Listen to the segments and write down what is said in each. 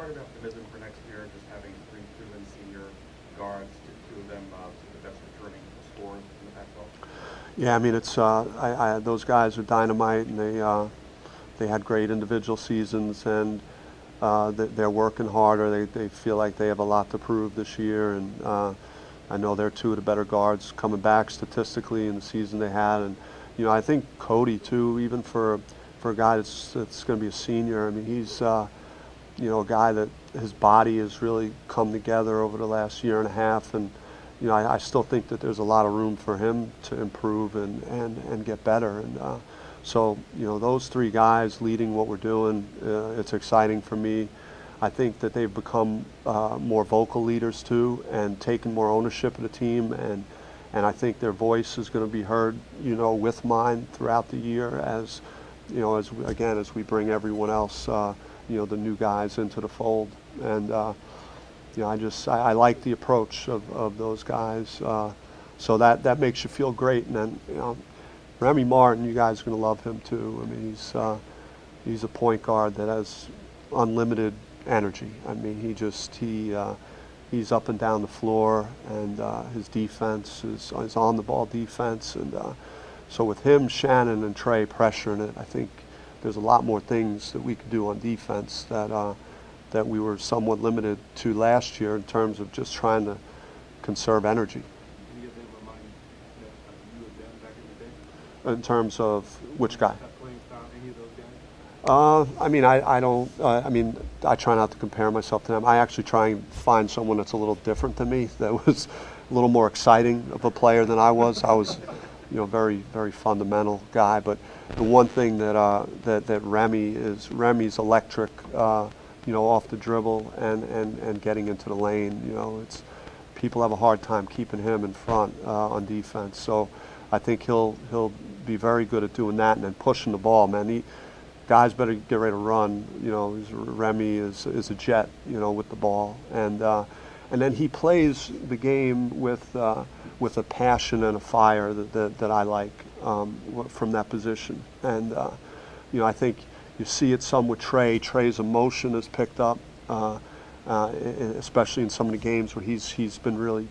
part of the optimism for next year, just having three proven senior guards, two of them the best returning scorers in the Pac-12? Yeah, I mean, it's those guys are dynamite, and they had great individual seasons, and they're working harder. They feel like they have a lot to prove this year, and I know they're two of the better guards coming back statistically in the season they had. And I think Cody too, even for a guy that's going to be a senior. I mean, he's a guy that his body has really come together over the last year and a half, and I still think that there's a lot of room for him to improve and get better. And so those three guys leading what we're doing, it's exciting for me. I think that they've become more vocal leaders too, and taken more ownership of the team, and I think their voice is going to be heard, with mine throughout the year as we bring everyone else, the new guys into the fold. And I like the approach of those guys, so that makes you feel great. And then Remy Martin, you guys are going to love him too. I mean, he's a point guard that has unlimited energy. I mean, he's up and down the floor, and his defense is on the ball defense, and so with him, Shannon, and Trey pressuring it, I think there's a lot more things that we could do on defense that we were somewhat limited to last year in terms of just trying to conserve energy. Any of them remind you of them back in the day? In terms of which guy? Playing style, any of those guys? I mean, I don't. I mean, I try not to compare myself to them. I actually try and find someone that's a little different than me, that was a little more exciting of a player than I was. I was, very, very fundamental guy. But the one thing that Remy's electric. Off the dribble and getting into the lane. It's people have a hard time keeping him in front on defense. So I think he'll be very good at doing that and then pushing the ball. Man, guys better get ready to run. Remy is a jet. With the ball, and then he plays the game with a passion and a fire that I like from that position. And I think. You see it some with Trey. Trey's emotion is picked up, especially in some of the games where he's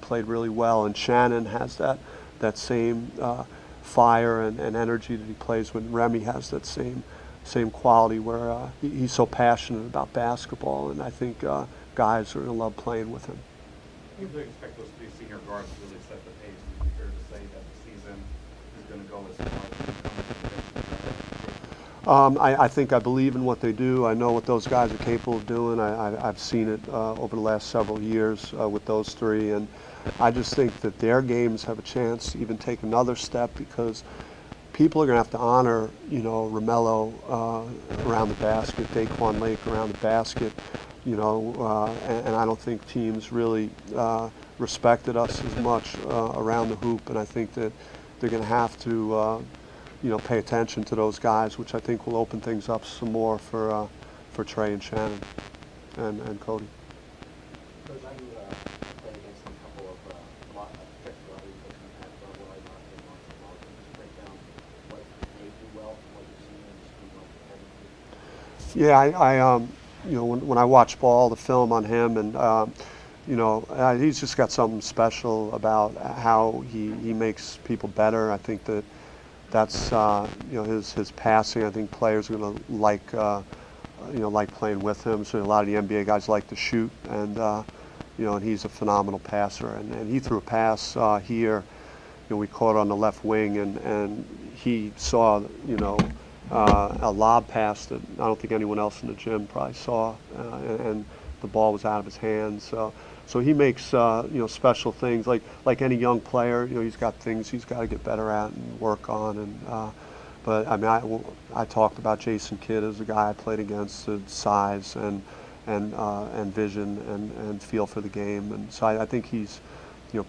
played really well. And Shannon has that same fire and energy that he plays when Remy has that same quality where he's so passionate about basketball. And I think guys are going to love playing with him. You really expect those three senior guards to really set the pace? Is it fair to say that the season is going to go as far I think I believe in what they do. I know what those guys are capable of doing. I've seen it over the last several years with those three, and I just think that their games have a chance to even take another step, because people are going to have to honor, Romello around the basket, Daquan Lake around the basket, and I don't think teams really respected us as much around the hoop, and I think that they're going to have to pay attention to those guys, which I think will open things up some more for Trey and Shannon and Cody. Coach, I played against a couple of Texas lottery folks in the past, what I not in Montreal. Can you just break down what they do well, what you've seen in the scheme well? Yeah, when I watch ball, the film on him, and he's just got something special about how he makes people better. I think that's his passing. I think players are going to like playing with him. So a lot of the NBA guys like to shoot, and and he's a phenomenal passer. And he threw a pass here. We caught it on the left wing, and he saw a lob pass that I don't think anyone else in the gym probably saw, and the ball was out of his hands. So he makes special things like any young player. He's got things he's got to get better at and work on. And but I mean, I talked about Jason Kidd as a guy I played against, size and vision and feel for the game. And so I think he's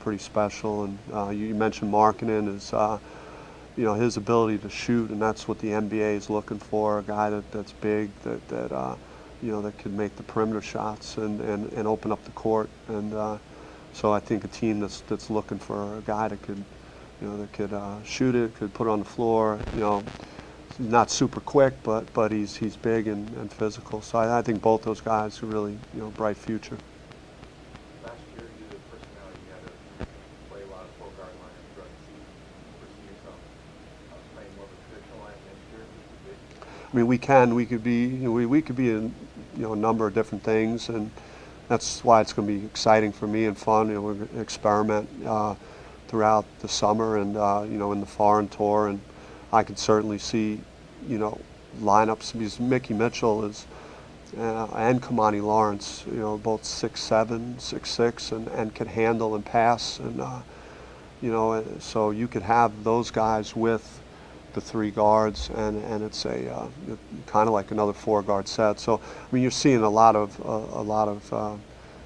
pretty special. And you mentioned Markkanen is his ability to shoot, and that's what the NBA is looking for, a guy that's big, that can make the perimeter shots and open up the court. And so I think a team that's looking for a guy that could shoot it, could put it on the floor, not super quick, but he's big and physical. So I think both those guys are really, bright future. Last year, due to personality, you had to play a lot of full guard lineups throughout the season. Foresee yourself playing more of a traditional lineup next year? I mean, we could be, we could be in, a number of different things, and that's why it's going to be exciting for me and fun. We're going to experiment throughout the summer and in the foreign tour, and I could certainly see, lineups, because Mickey Mitchell is and Kamani Lawrence, both 6'7", 6'6", and can handle and pass, and so you could have those guys with the three guards, and it's a kind of like another four-guard set. So I mean, you're seeing a lot of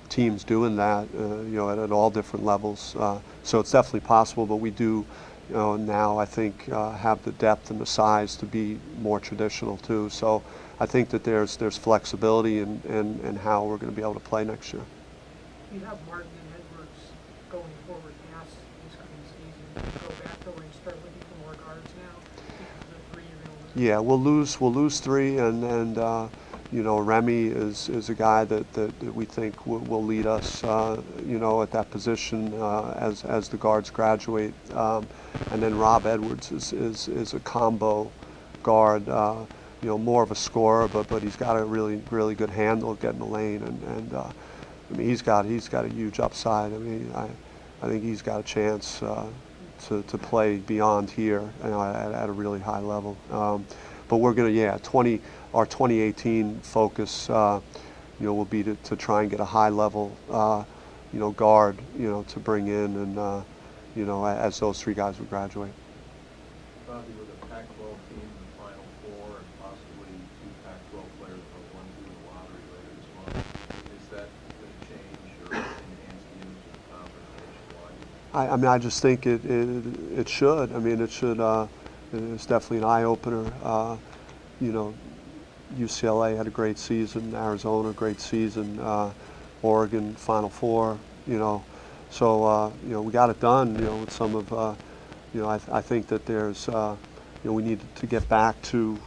teams doing that, at all different levels. So it's definitely possible, but we do, now I think have the depth and the size to be more traditional too. So I think that there's flexibility in how we're going to be able to play next year. You have Martin and Edwards going forward past this coming season. Go back though and start looking for more guards now because the three you're going to lose. Yeah, we'll lose three, and Remy is a guy that we think will lead us, at that position as the guards graduate, and then Rob Edwards is a combo guard, more of a scorer, but he's got a really good handle of getting the lane, and I mean he's got a huge upside. I mean I think he's got a chance to play beyond here, at a really high level. But we're going to, our 2018 focus, will be to try and get a high level, guard, to bring in, and as those three guys would graduate. Bobby, with a Pac-12 team in the Final Four and possibly two Pac-12 players that won through the lottery later this month, is that going to change or enhance the image of the conference nationwide? I mean, I just think it should. I mean, it should. It's definitely an eye-opener. UCLA had a great season. Arizona, great season. Oregon, Final Four. So we got it done. With some of. I think that there's. We need to get back to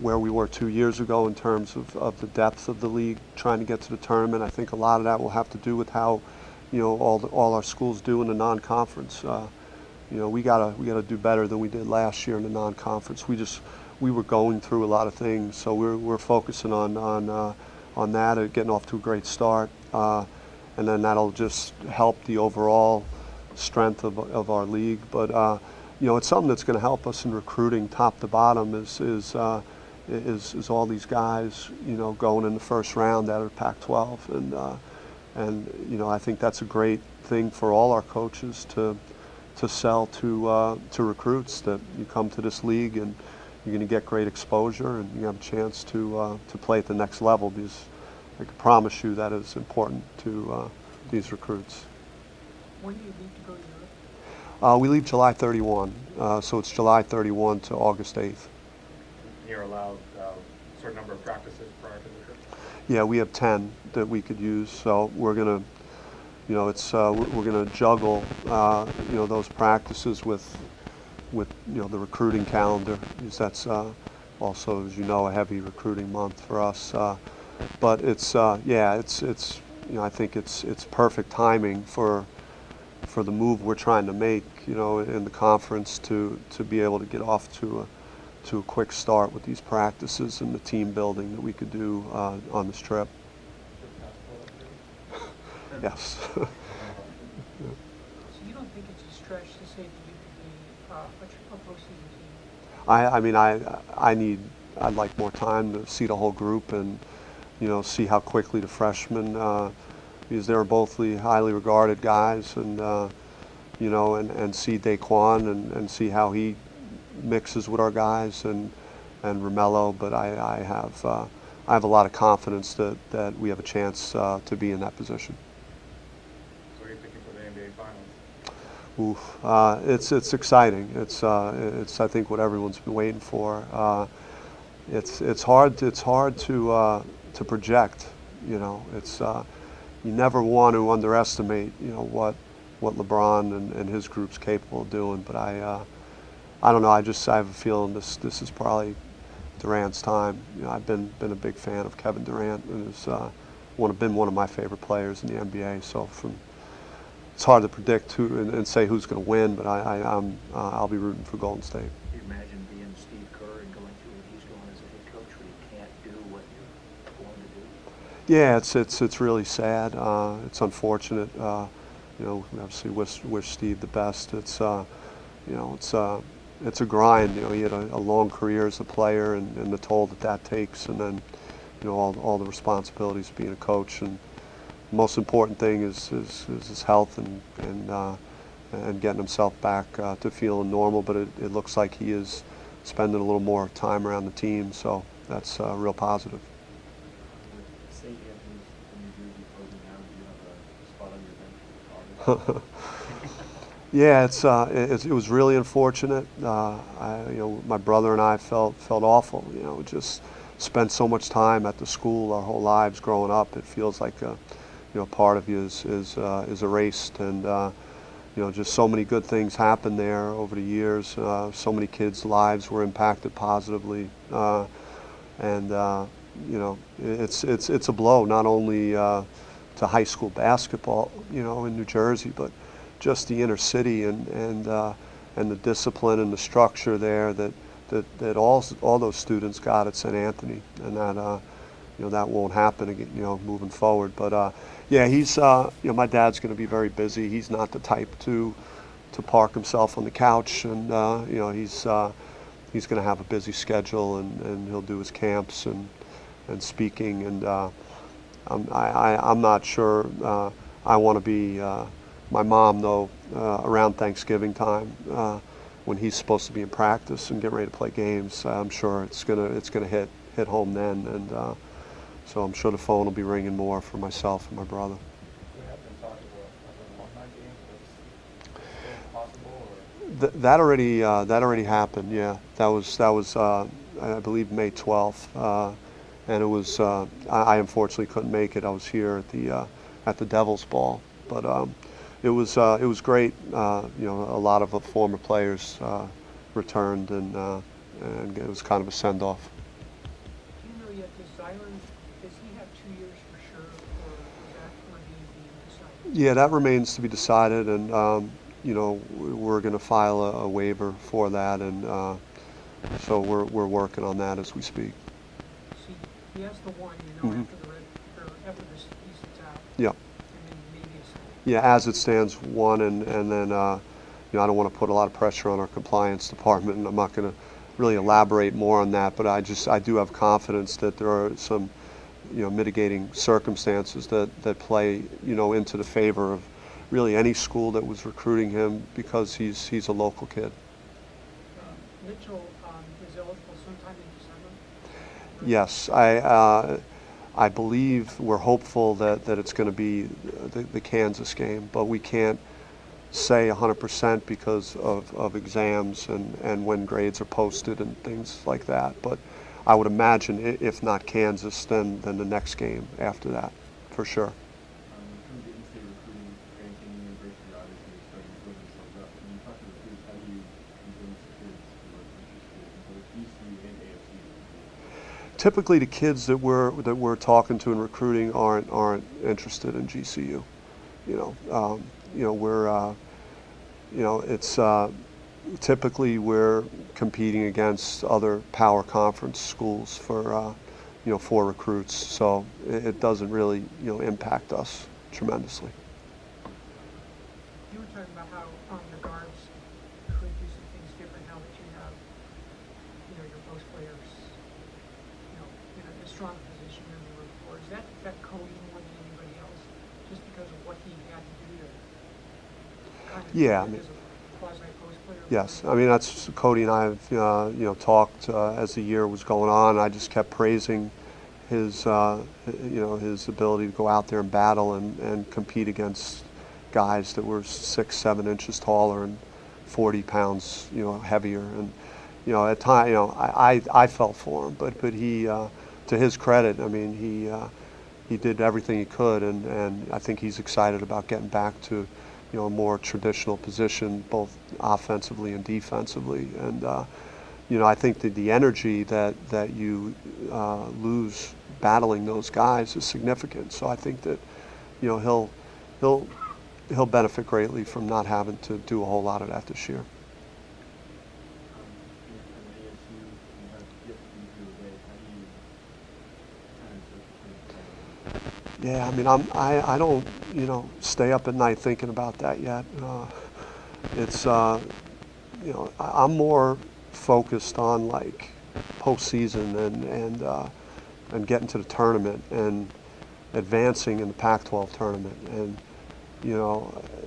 where we were 2 years ago in terms of the depth of the league, trying to get to the tournament. I think a lot of that will have to do with how, all our schools do in the non-conference. We gotta do better than we did last year in the non-conference. We were going through a lot of things, so we're focusing on that, getting off to a great start, and then that'll just help the overall strength of our league. But it's something that's going to help us in recruiting, top to bottom. Is all these guys going in the first round out of Pac-12, and I think that's a great thing for all our coaches to sell to recruits, that you come to this league and you're going to get great exposure and you have a chance to play at the next level, because I can promise you that is important to these recruits. When do you leave to go to Europe? We leave July 31, so it's July 31 to August 8th. You're allowed a certain number of practices prior to the trip? Yeah, we have 10 that we could use, so we're going to, we're going to juggle, those practices with the recruiting calendar, because that's also, as a heavy recruiting month for us. But it's I think it's perfect timing for the move we're trying to make, in the conference, to be able to get off to a quick start with these practices and the team building that we could do on this trip. Yes. So you don't think it's a stretch to say that you could be a postseason team? I'd like more time to see the whole group and, see how quickly the freshmen, because they're both highly regarded guys, and, and see Daquan and see how he mixes with our guys, and Romello. But I have a lot of confidence that we have a chance to be in that position. So you're thinking for the NBA Finals? It's exciting. It's I think what everyone's been waiting for. It's hard to project. It's you never want to underestimate what LeBron and his group's capable of doing. But I don't know. I have a feeling this is probably Durant's time. You know, I've been a big fan of Kevin Durant, and has been one of my favorite players in the NBA. So it's hard to predict who and say who's going to win, but I'll be rooting for Golden State. Can you imagine being Steve Kerr and going through what he's doing as a head coach, where you can't do what you're going to do? Yeah, it's really sad. It's unfortunate. You know, we obviously wish Steve the best. It's you know, it's a grind. You know, he had a long career as a player, and the toll that takes, and then, you know, all the responsibilities of being a coach. And the most important thing is his health and getting himself back to feeling normal. But it looks like he is spending a little more time around the team, so that's real positive. With St. Anthony's in New Jersey closing down, do you have a spot on your bench for the August? Yeah, it was really unfortunate. You know, my brother and I felt awful. You know, just spent so much time at the school our whole lives growing up. It feels like you know, part of you is erased, and you know, just so many good things happened there over the years. So many kids' lives were impacted positively, and you know, it's a blow not only to high school basketball, you know, in New Jersey, but just the inner city and the discipline and the structure there that all those students got at St. Anthony, and that you know, that won't happen again, you know, moving forward. But yeah, he's you know, my dad's going to be very busy. He's not the type to park himself on the couch, and you know, he's going to have a busy schedule, and he'll do his camps and speaking, and I'm not sure I want to be. My mom, though, around Thanksgiving time, when he's supposed to be in practice and get ready to play games, I'm sure it's gonna hit home then, and so I'm sure the phone will be ringing more for myself and my brother. We have been talking about an alumni game. That's still possible, or? That already happened. Yeah, that was I believe May 12th, and it was I unfortunately couldn't make it. I was here at the Devils ball, but. It was great. You know, a lot of the former players returned, and it was kind of a send-off. Do you know yet, does he have 2 years for sure, or is that remain being decided? Yeah, that remains to be decided, and you know, we're going to file a waiver for that, and so we're working on that as we speak. See, he has the one, you know, Mhm. after the season's out. Yeah. And then maybe a second. Yeah, as it stands, one, and then you know, I don't want to put a lot of pressure on our compliance department, and I'm not going to really elaborate more on that. But I do have confidence that there are some, you know, mitigating circumstances that play, you know, into the favor of really any school that was recruiting him, because he's a local kid. Mitchell is eligible sometime in December? Yes, I believe we're hopeful that it's going to be the Kansas game, but we can't say 100% because of exams and when grades are posted and things like that. But I would imagine if not Kansas, then the next game after that, for sure. In terms of in-state recruiting, Grand Canyon University obviously is starting to build themselves up. When you talk to recruits, how do you convince kids who are interested in both GCU and ASU? Typically, the kids that we're talking to and recruiting aren't interested in GCU. You know, we're you know, it's typically we're competing against other power conference schools for you know, for recruits. So it doesn't really, you know, impact us tremendously. You were talking about how the guards could do some things different now that you have, you know, your post players, you know, in a strong position than they were before. Does that affect Cody more than anybody else, just because of what he had to do to kind of Yeah, I do mean, as a quasi-post player? yes, I mean, that's Cody and I have you know, talked as the year was going on. I just kept praising his you know, his ability to go out there and battle and compete against guys that were 6, 7 inches taller and 40 pounds, you know, heavier. And you know, at times, you know, I felt for him, but he, to his credit, I mean, he did everything he could, and I think he's excited about getting back to a more traditional position, both offensively and defensively. And I think that the energy that you lose battling those guys is significant. So I think that he'll benefit greatly from not having to do a whole lot of that this year. Yeah, I mean, I don't, stay up at night thinking about that yet. It's, I'm more focused on like postseason and getting to the tournament and advancing in the Pac-12 tournament. And,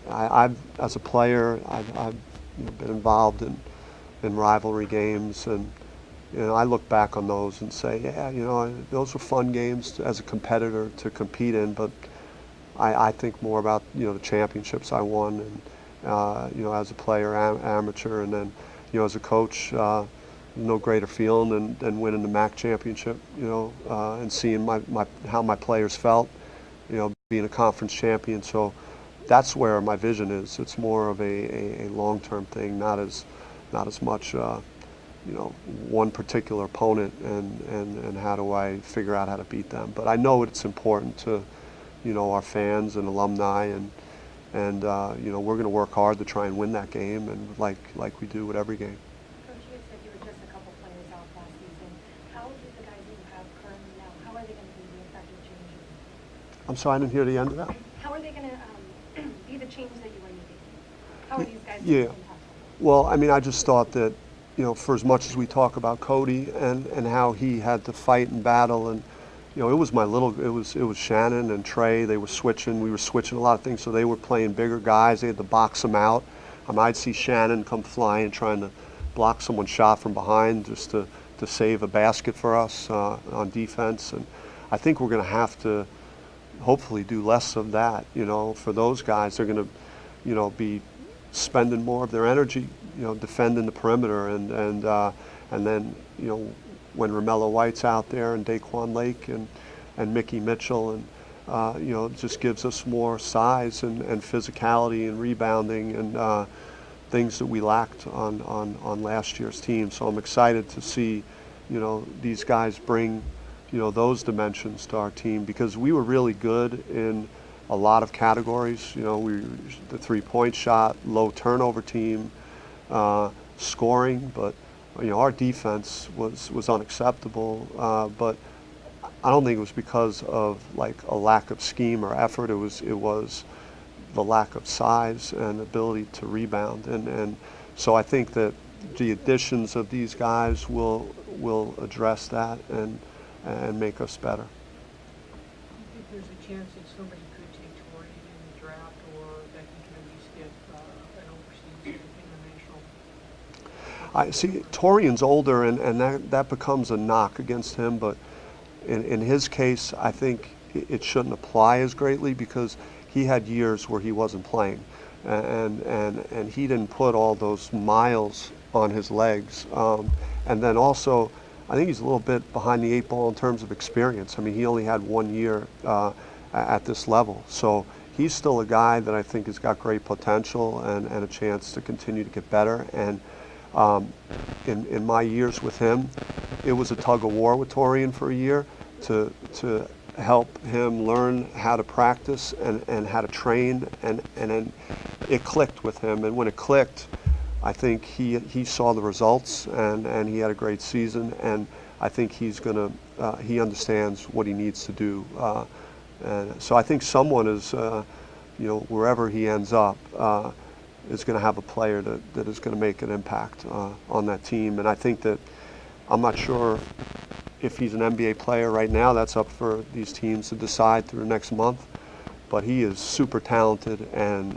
I've as a player, I've been involved in rivalry games, and I look back on those and say, yeah, those were fun games as a competitor to compete in, but I think more about, the championships I won, and, as a player, amateur, and then, as a coach, no greater feeling than winning the MAC championship, and seeing how my players felt, being a conference champion. So that's where my vision is. It's more of a long-term thing, not as much, one particular opponent and how do I figure out how to beat them. But I know it's important to, our fans and alumni, and we're going to work hard to try and win that game, and like we do with every game. Coach, you said you were just a couple players out last season. How do the guys that you have currently now, how are they going to be the effective changes? I'm sorry, I didn't hear the end of that. How are they going to be the changes that you were needing? How are these guys Yeah. going to impact? Well, I mean, I just thought that, for as much as we talk about Cody and how he had to fight and battle, and it was Shannon and Trey. They were switching. We were switching a lot of things, so they were playing bigger guys. They had to box them out. I'd see Shannon come flying, trying to block someone's shot from behind just to save a basket for us on defense. And I think we're going to have to hopefully do less of that. For those guys, they're going to, be spending more of their energy, defending the perimeter, and then, when Romello White's out there, and Daquan Lake and Mickey Mitchell, and it just gives us more size and physicality and rebounding and things that we lacked on last year's team. So I'm excited to see, these guys bring, those dimensions to our team, because we were really good in a lot of categories. The three-point shot, low turnover team, scoring, but our defense was unacceptable. But I don't think it was because of like a lack of scheme or effort. It was the lack of size and ability to rebound. And so I think that the additions of these guys will address that and make us better. Do you think there's a chance that somebody could take Torian in the draft, or that he can at least get an overseas international? I see Torian's older, and that becomes a knock against him, but in his case, I think it shouldn't apply as greatly, because he had years where he wasn't playing, and he didn't put all those miles on his legs, and then also I think he's a little bit behind the eight ball in terms of experience. I mean, he only had 1 year at this level, so he's still a guy that I think has got great potential and a chance to continue to get better. And in my years with him, it was a tug of war with Torian for a year to help him learn how to practice and how to train, and then it clicked with him. And when it clicked, I think he saw the results, and he had a great season, and I think he understands what he needs to do. And so I think someone is, wherever he ends up, is going to have a player that is going to make an impact on that team. And I think that, I'm not sure if he's an NBA player right now. That's up for these teams to decide through the next month. But he is super talented, and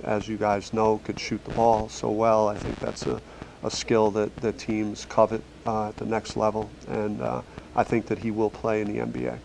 as you guys know, could shoot the ball so well. I think that's a skill that teams covet at the next level, and I think that he will play in the NBA.